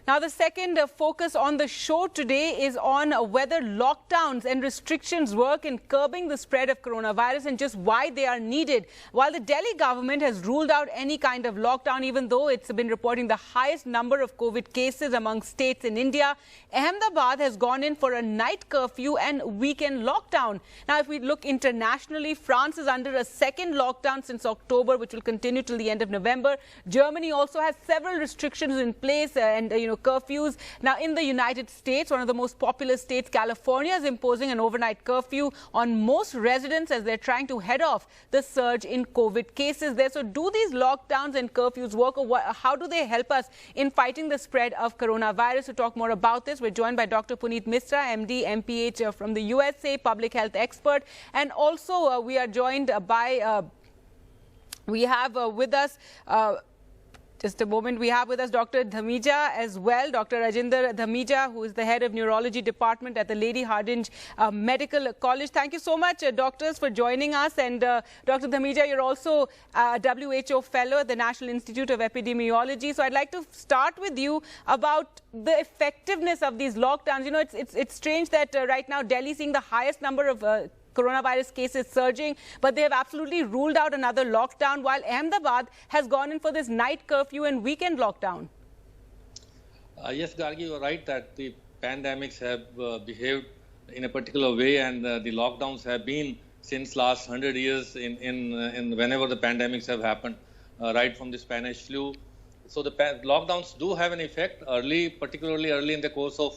Now, the second focus on the show today is on whether lockdowns and restrictions work in curbing the spread of coronavirus and just why they are needed. While the Delhi government has ruled out any kind of lockdown, even though it's been reporting the highest number of COVID cases among states in India, Ahmedabad has gone in for a night curfew and weekend lockdown. Now, if we look internationally, France is under a second lockdown since October, which will continue till the end of November. Germany also has several restrictions in place and curfews. Now, in the United States, one of the most populous states, California, is imposing an overnight curfew on most residents as they're trying to head off the surge in COVID cases there. So do these lockdowns and curfews work, or how do they help us in fighting the spread of coronavirus? To talk more about this, we're joined by Dr. Puneet Misra, MD, MPH from the USA, public health expert. And also we are joined by, we have with us just a moment. We have with us Dr. Dhamija as well, Dr. Rajinder Dhamija, who is the head of neurology department at the Lady Hardinge Medical College. Thank you so much, doctors, for joining us. And Dr. Dhamija, you're also a WHO fellow at the National Institute of Epidemiology. So I'd like to start with you about the effectiveness of these lockdowns. You know, it's strange that right now Delhi is seeing the highest number of coronavirus cases surging, but they have absolutely ruled out another lockdown, while Ahmedabad has gone in for this night curfew and weekend lockdown. Yes, Gargi, you're right that the pandemics have behaved in a particular way, and the lockdowns have been since last 100 years in whenever the pandemics have happened, right from the Spanish flu. So the lockdowns do have an effect early, particularly early in the course of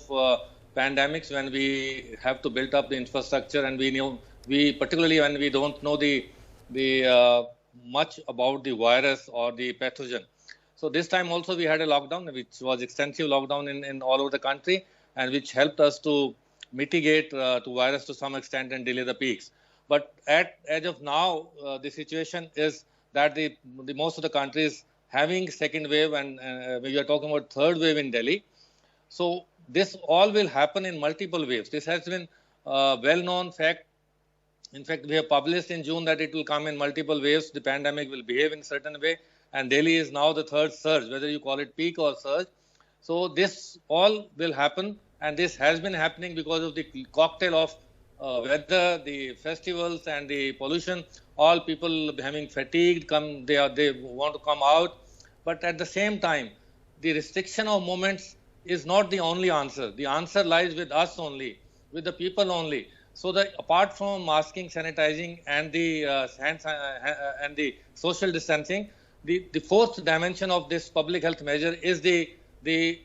pandemics, when we have to build up the infrastructure, and particularly when we don't know the much about the virus or the pathogen. So this time also we had a lockdown, which was extensive lockdown in all over the country, and which helped us to mitigate the virus to some extent and delay the peaks. But as of now, the situation is that the most of the countries having second wave, and we are talking about third wave in Delhi. So this all will happen in multiple waves. This has been a well-known fact. In fact, we have published in June that it will come in multiple waves. The pandemic will behave in a certain way. And Delhi is now the third surge, whether you call it peak or surge. So this all will happen. And this has been happening because of the cocktail of weather, the festivals, and the pollution. All people having fatigued, they want to come out. But at the same time, the restriction of movements is not the only answer. The answer lies with us only, with the people only. So that apart from masking, sanitizing, and the social distancing, the fourth dimension of this public health measure is the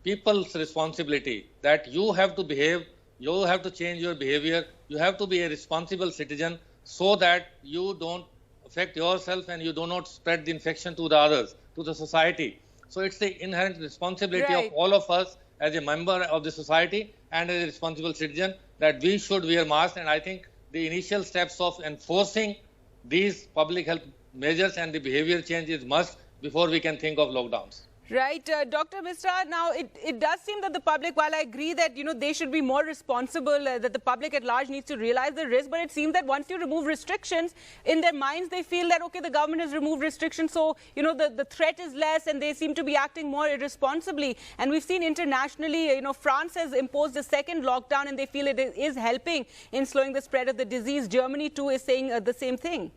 people's responsibility, that you have to behave, you have to change your behavior, you have to be a responsible citizen, so that you don't affect yourself and you do not spread the infection to the others, to the society. So it's the inherent responsibility of all of us as a member of the society and as a responsible citizen that we should wear masks. And I think the initial steps of enforcing these public health measures and the behavior change is must before we can think of lockdowns. Right. Dr. Misra, now it does seem that the public, while I agree that, you know, they should be more responsible, that the public at large needs to realize the risk, but it seems that once you remove restrictions, in their minds they feel that, okay, the government has removed restrictions, so, you know, the threat is less, and they seem to be acting more irresponsibly. And we've seen internationally, you know, France has imposed a second lockdown and they feel it is helping in slowing the spread of the disease. Germany too is saying the same thing.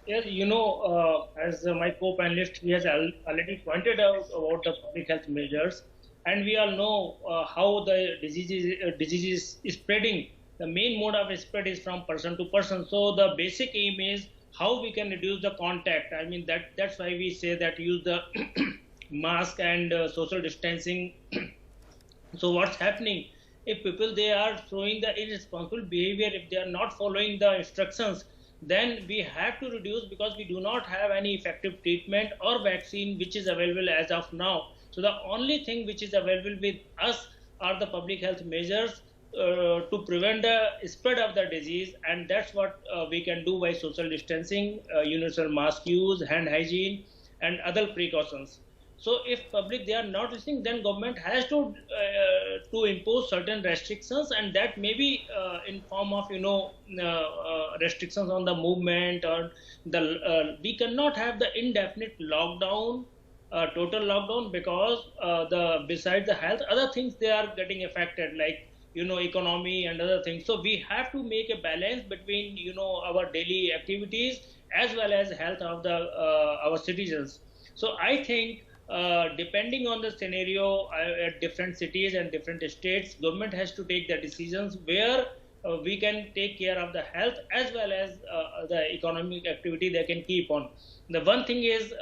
Yes, you know, as my co-panelist, he has already pointed out about the public health measures, and we all know how the disease is spreading. The main mode of spread is from person to person. So the basic aim is how we can reduce the contact. I mean, that's why we say that use the mask and social distancing. So what's happening? If people, they are showing the irresponsible behavior, if they are not following the instructions, then we have to reduce, because we do not have any effective treatment or vaccine which is available as of now. So the only thing which is available with us are the public health measures to prevent the spread of the disease, and that's what we can do by social distancing, universal mask use, hand hygiene, and other precautions. So if public, they are not listening, then government has to impose certain restrictions, and that may be in form of, you know, restrictions on the movement, or the we cannot have the indefinite lockdown total lockdown because besides the health, other things they are getting affected, like economy and other things. So we have to make a balance between our daily activities as well as health of the our citizens. So I think depending on the scenario at different cities and different states, government has to take the decisions where we can take care of the health as well as the economic activity they can keep on. The one thing is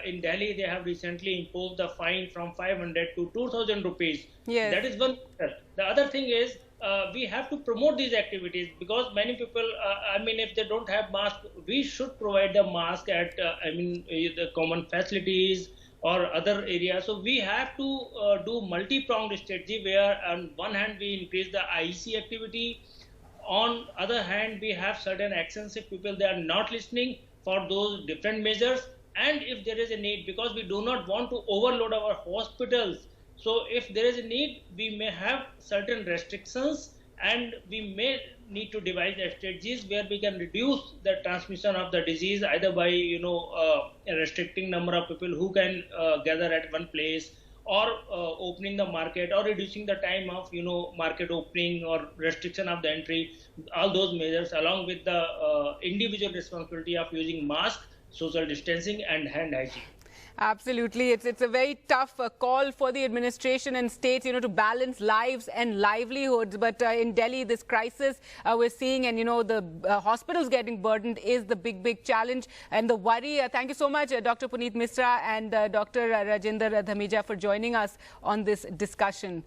in Delhi, they have recently imposed the fine from 500 to 2,000 rupees. Yes. That is one. The other thing is we have to promote these activities because many people, if they don't have mask, we should provide the mask at, the common facilities or other areas. So we have to do multi-pronged strategy where on one hand we increase the IEC activity, on other hand we have certain actions if people they are not listening for those different measures, and if there is a need, because we do not want to overload our hospitals. So if there is a need, we may have certain restrictions and we may need to devise strategies where we can reduce the transmission of the disease either by restricting number of people who can gather at one place, or opening the market, or reducing the time of market opening, or restriction of the entry. All those measures along with the individual responsibility of using mask, social distancing and hand hygiene. Absolutely. It's a very tough call for the administration and states, to balance lives and livelihoods. But in Delhi, this crisis we're seeing, and, the hospitals getting burdened is the big challenge and the worry. Thank you so much, Dr. Puneet Misra and Dr. Rajinder Dhamija, for joining us on this discussion.